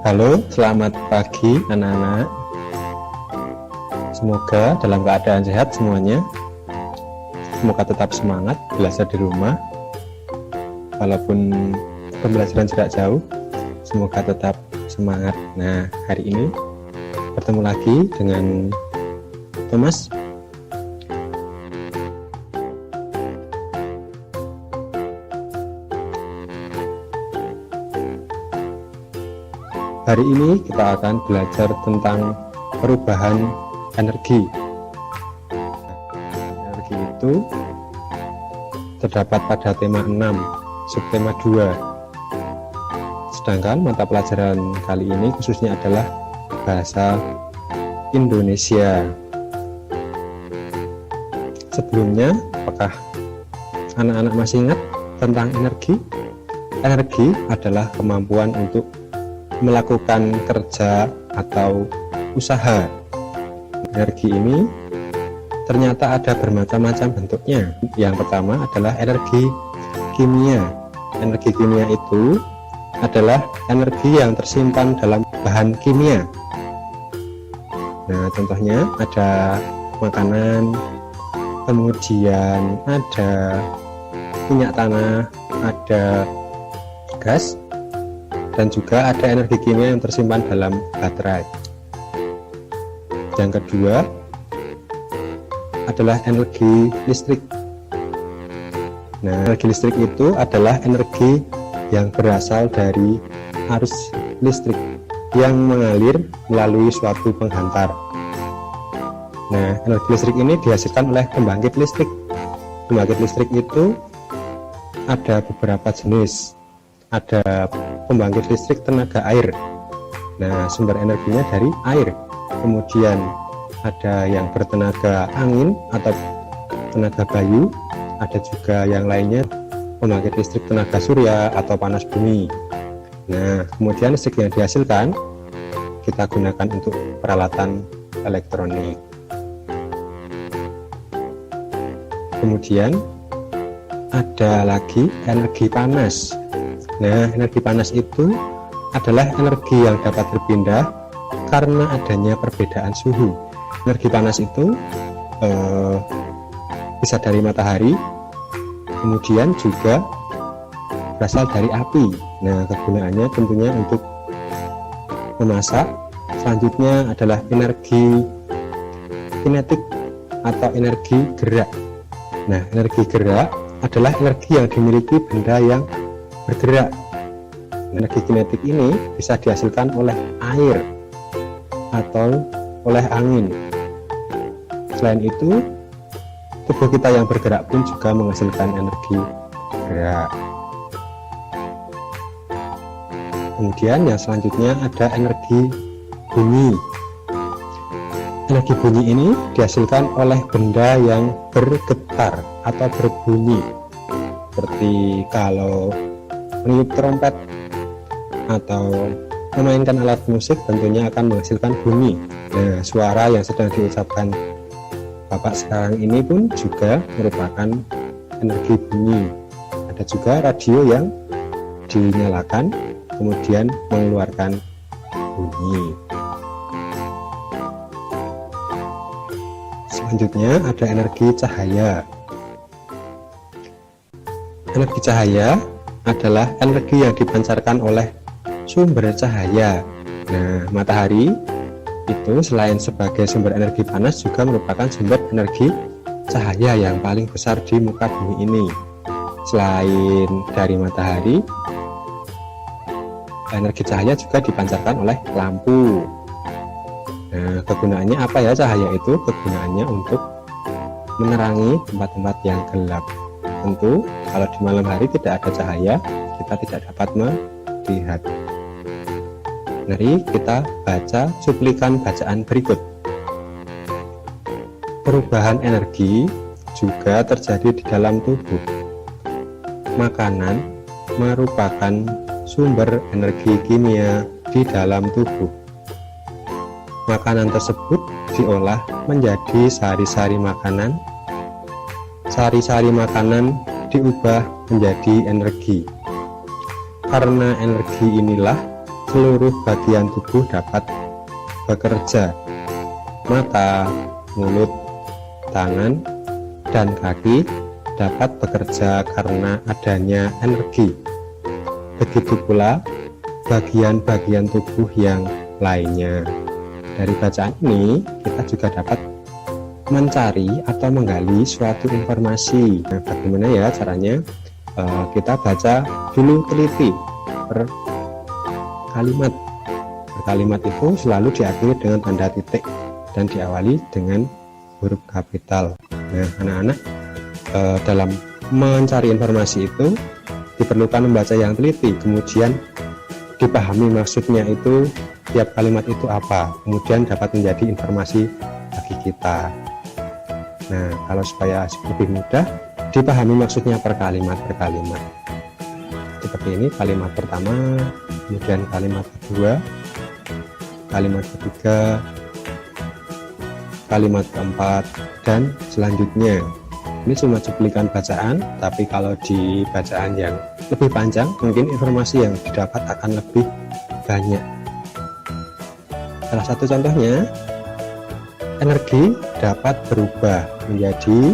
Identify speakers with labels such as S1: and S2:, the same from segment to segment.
S1: Halo, selamat pagi anak-anak. Semoga dalam keadaan sehat semuanya. Semoga tetap semangat belajar di rumah. Walaupun pembelajaran jarak jauh, semoga tetap semangat. Nah, hari ini bertemu lagi dengan Thomas. Hari ini kita akan belajar tentang perubahan energi. Energi itu terdapat pada tema 6, subtema 2. Sedangkan mata pelajaran kali ini khususnya adalah bahasa Indonesia. Sebelumnya, apakah anak-anak masih ingat tentang energi? Energi adalah kemampuan untuk melakukan kerja atau usaha. Energi ini ternyata ada bermacam-macam bentuknya. Yang pertama adalah energi kimia. Energi kimia itu adalah energi yang tersimpan dalam bahan kimia. Nah, contohnya ada makanan, kemudian ada minyak tanah, ada gas, dan juga ada energi kimia yang tersimpan dalam baterai. Yang kedua adalah energi listrik. Nah, energi listrik itu adalah energi yang berasal dari arus listrik yang mengalir melalui suatu penghantar. Nah, energi listrik ini dihasilkan oleh pembangkit listrik. Pembangkit listrik itu ada beberapa jenis. Ada pembangkit listrik tenaga air. Nah, sumber energinya dari air. Kemudian ada yang bertenaga angin atau tenaga bayu. Ada juga yang lainnya pembangkit listrik tenaga surya atau panas bumi. Nah, kemudian listrik yang dihasilkan kita gunakan untuk peralatan elektronik. Kemudian ada lagi energi panas. Nah, energi panas itu adalah energi yang dapat berpindah karena adanya perbedaan suhu. Energi panas itu bisa dari matahari, kemudian juga berasal dari api. Nah, kegunaannya tentunya untuk memasak. Selanjutnya adalah energi kinetik atau energi gerak. Nah, energi gerak adalah energi yang dimiliki benda yang bergerak. Energi kinetik ini bisa dihasilkan oleh air atau oleh angin. Selain itu, tubuh kita yang bergerak pun juga menghasilkan energi gerak. Kemudian yang selanjutnya ada energi bunyi. Energi bunyi ini dihasilkan oleh benda yang bergetar atau berbunyi. Seperti kalau meniup trompet atau memainkan alat musik tentunya akan menghasilkan bunyi. Nah, suara yang sedang diucapkan Bapak sekarang ini pun juga merupakan energi bunyi. Ada juga radio yang dinyalakan kemudian mengeluarkan bunyi. Selanjutnya ada energi cahaya. Energi cahaya adalah energi yang dipancarkan oleh sumber cahaya. Nah, matahari itu selain sebagai sumber energi panas juga merupakan sumber energi cahaya yang paling besar di muka bumi ini. Selain dari matahari, energi cahaya juga dipancarkan oleh lampu. Nah, kegunaannya apa ya cahaya itu? Kegunaannya untuk menerangi tempat-tempat yang gelap. Tentu kalau di malam hari tidak ada cahaya, kita tidak dapat melihat. Mari kita baca cuplikan bacaan berikut. Perubahan energi juga terjadi di dalam tubuh. Makanan merupakan sumber energi kimia di dalam tubuh. Makanan tersebut diolah menjadi sari-sari makanan. Sari-sari makanan diubah menjadi energi. Karena energi inilah seluruh bagian tubuh dapat bekerja. Mata, mulut, tangan, dan kaki dapat bekerja karena adanya energi. Begitu pula bagian-bagian tubuh yang lainnya. Dari bacaan ini kita juga dapat mencari atau menggali suatu informasi. Nah, bagaimana ya caranya? Kita baca dulu teliti per kalimat. Per kalimat itu selalu diakhiri dengan tanda titik dan diawali dengan huruf kapital. Nah, anak-anak, dalam mencari informasi itu diperlukan membaca yang teliti, kemudian dipahami maksudnya itu tiap kalimat itu apa, kemudian dapat menjadi informasi bagi kita. Nah, kalau supaya lebih mudah dipahami maksudnya per kalimat seperti ini. Kalimat pertama, kemudian kalimat kedua, kalimat ketiga, kalimat keempat, dan selanjutnya. Ini cuma cuplikan bacaan, tapi kalau di bacaan yang lebih panjang mungkin informasi yang didapat akan lebih banyak. Salah satu contohnya, energi dapat berubah menjadi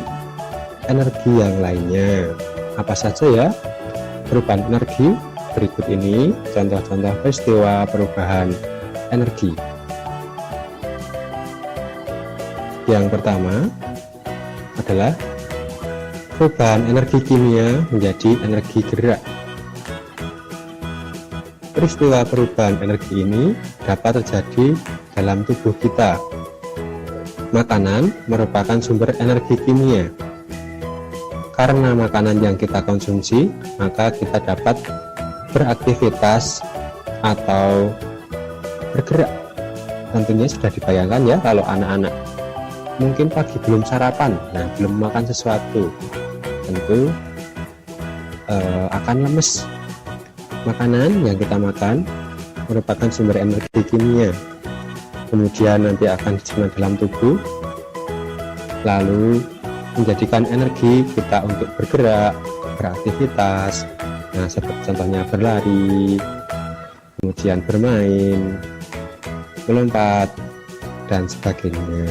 S1: energi yang lainnya. Apa saja ya perubahan energi? Berikut ini contoh-contoh peristiwa perubahan energi. Yang pertama adalah perubahan energi kimia menjadi energi gerak. Peristiwa perubahan energi ini dapat terjadi dalam tubuh kita. Makanan merupakan sumber energi kimia. Karena makanan yang kita konsumsi, maka kita dapat beraktivitas atau bergerak. Tentunya sudah dibayangkan ya, kalau anak-anak mungkin pagi belum sarapan, nah belum makan sesuatu, tentu akan lemes. Makanan yang kita makan merupakan sumber energi kimia, kemudian nanti akan dicerna dalam tubuh, lalu menjadikan energi kita untuk bergerak, beraktivitas. Nah, seperti contohnya berlari, kemudian bermain, melompat, dan sebagainya.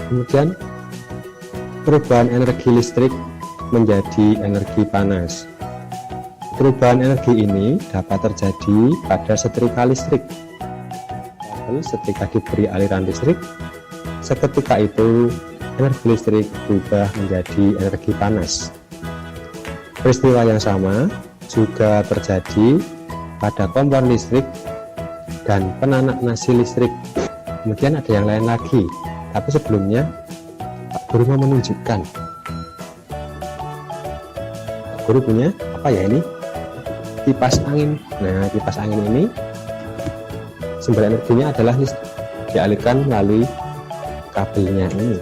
S1: Kemudian perubahan energi listrik menjadi energi panas. Perubahan energi ini dapat terjadi pada setrika listrik. Lalu setrika diberi aliran listrik, seketika itu energi listrik berubah menjadi energi panas. Peristiwa yang sama juga terjadi pada kompor listrik dan penanak nasi listrik. Kemudian ada yang lain lagi, tapi sebelumnya Pak Guru mau menunjukkan. Pak Guru punya apa ya ini? Kipas angin. Nah, kipas angin ini sumber energinya adalah listrik, dialirkan melalui kabelnya ini.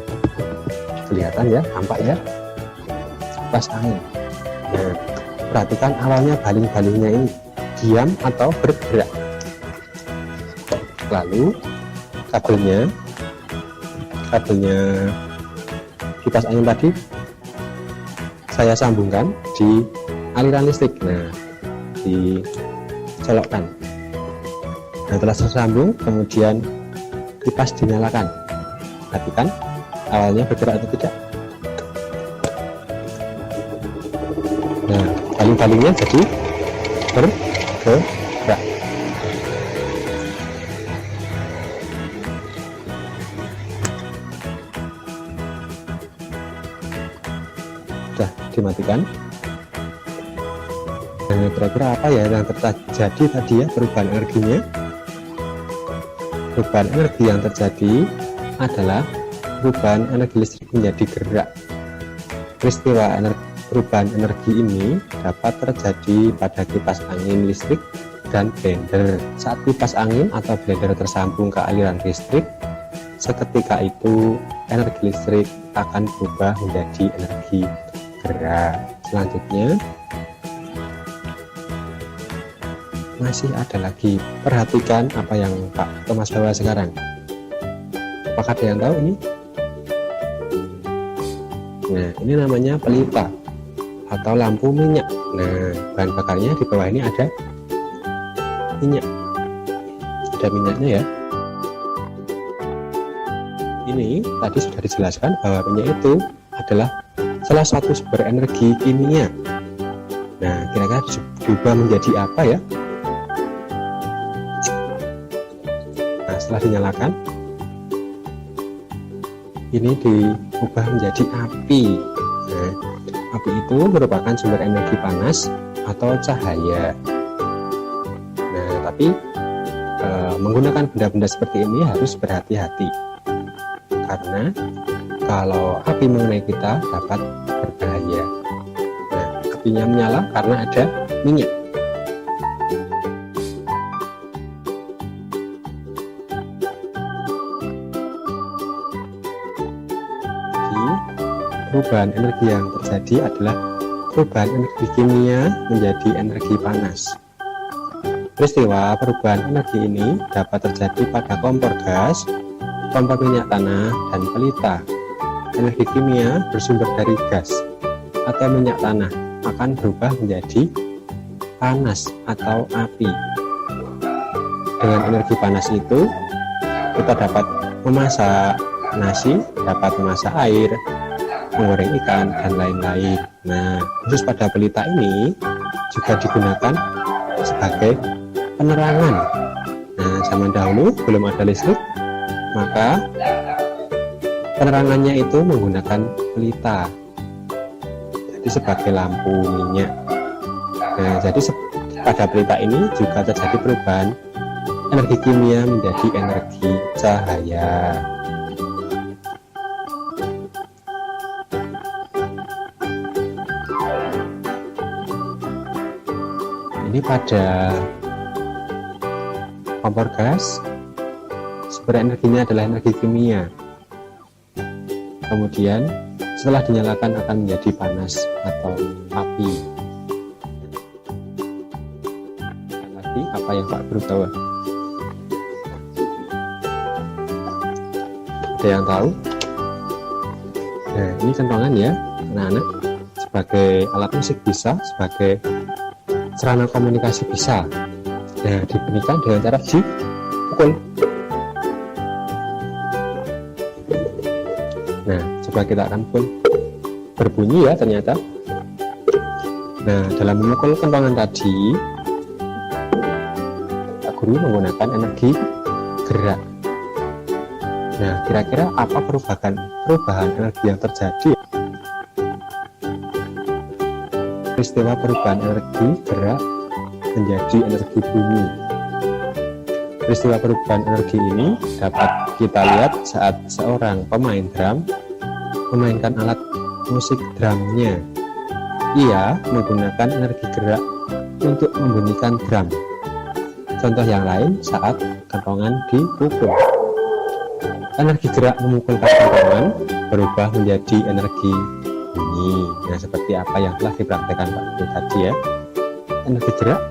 S1: Kelihatan ya, nampak ya, kipas angin. Nah, perhatikan awalnya baling-balingnya ini diam atau bergerak. Lalu kabelnya kipas angin tadi saya sambungkan di aliran listrik. Nah, dicolokkan. Nah, setelah tersambung, kemudian kipas dinyalakan. Perhatikan awalnya bergerak atau tidak. Nah, baling-balingnya jadi bergerak. Sudah dimatikan. Dan kira-kira apa ya yang terjadi tadi ya perubahan energinya? Perubahan energi yang terjadi adalah perubahan energi listrik menjadi gerak. Peristiwa perubahan energi ini dapat terjadi pada kipas angin listrik dan blender. Saat kipas angin atau blender tersambung ke aliran listrik, seketika itu energi listrik akan berubah menjadi energi gerak. Selanjutnya masih ada lagi. Perhatikan apa yang Pak Thomas bawa sekarang. Apakah ada yang tahu ini? Nah, ini namanya pelita atau lampu minyak. Nah, bahan bakarnya di bawah ini ada minyak. Ada minyaknya ya. Ini tadi sudah dijelaskan bahwa minyak itu adalah salah satu sumber energi kimia. Nah, kira-kira diubah menjadi apa ya? Nah, setelah dinyalakan, ini diubah menjadi api. Nah, api itu merupakan sumber energi panas atau cahaya. Nah, tapi menggunakan benda-benda seperti ini harus berhati-hati, karena kalau api mengenai kita dapat berbahaya. Nah, apinya menyala karena ada minyak. Perubahan energi yang terjadi adalah perubahan energi kimia menjadi energi panas. Peristiwa perubahan energi ini dapat terjadi pada kompor gas, kompor minyak tanah, dan pelita. Energi kimia bersumber dari gas atau minyak tanah akan berubah menjadi panas atau api. Dengan energi panas itu, kita dapat memasak nasi, dapat memasak air, menggoreng ikan, dan lain-lain. Nah, khusus pada pelita ini juga digunakan sebagai penerangan. Nah, zaman dahulu belum ada listrik, maka penerangannya itu menggunakan pelita, jadi sebagai lampu minyak. Nah, jadi pada pelita ini juga terjadi perubahan energi kimia menjadi energi cahaya. Ini pada kompor gas, sumber energinya adalah energi kimia. Kemudian setelah dinyalakan akan menjadi panas atau api. Lagi apa yang Pak Guru tahu? Ada yang tahu? Nah, ini kentongan ya, anak-anak. Sebagai alat musik bisa, sebagai sarana komunikasi bisa. Nah, dibunyikan dengan cara dipukul. Nah, coba kita akan pukul. Berbunyi ya ternyata. Nah, dalam memukul kentongan tadi, Pak Guru menggunakan energi gerak. Nah, kira-kira apa perubahan energi yang terjadi? Peristiwa perubahan energi gerak menjadi energi bunyi. Peristiwa perubahan energi ini dapat kita lihat saat seorang pemain drum memainkan alat musik drumnya. Ia menggunakan energi gerak untuk membunyikan drum. Contoh yang lain saat kentongan dipukul. Energi gerak memukulkan kentongan berubah menjadi energi bunyi. Nah, seperti apa yang telah dipraktekkan Pak Guru tadi ya. Energi gerak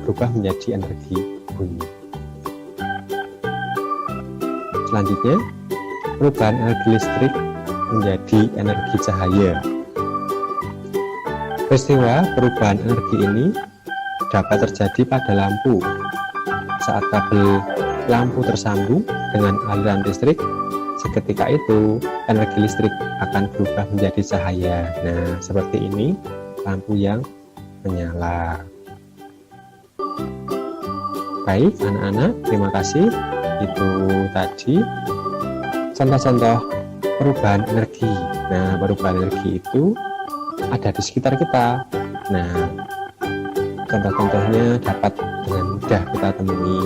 S1: berubah menjadi energi bunyi. Selanjutnya, perubahan energi listrik menjadi energi cahaya. Peristiwa perubahan energi ini dapat terjadi pada lampu. Saat kabel lampu tersambung dengan aliran listrik, seketika itu energi listrik akan berubah menjadi cahaya. Nah, seperti ini lampu yang menyala. Baik anak-anak, terima kasih. Itu tadi contoh-contoh perubahan energi. Nah, perubahan energi itu ada di sekitar kita. Nah, contoh-contohnya dapat dengan mudah kita temui.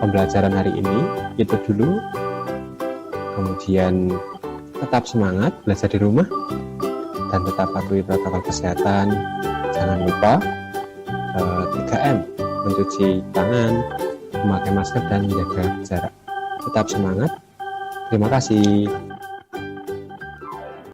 S1: Pembelajaran hari ini itu dulu. Kemudian tetap semangat belajar di rumah dan tetap patuhi protokol kesehatan. Jangan lupa 3M, mencuci tangan, memakai masker, dan menjaga jarak. Tetap semangat. Terima kasih.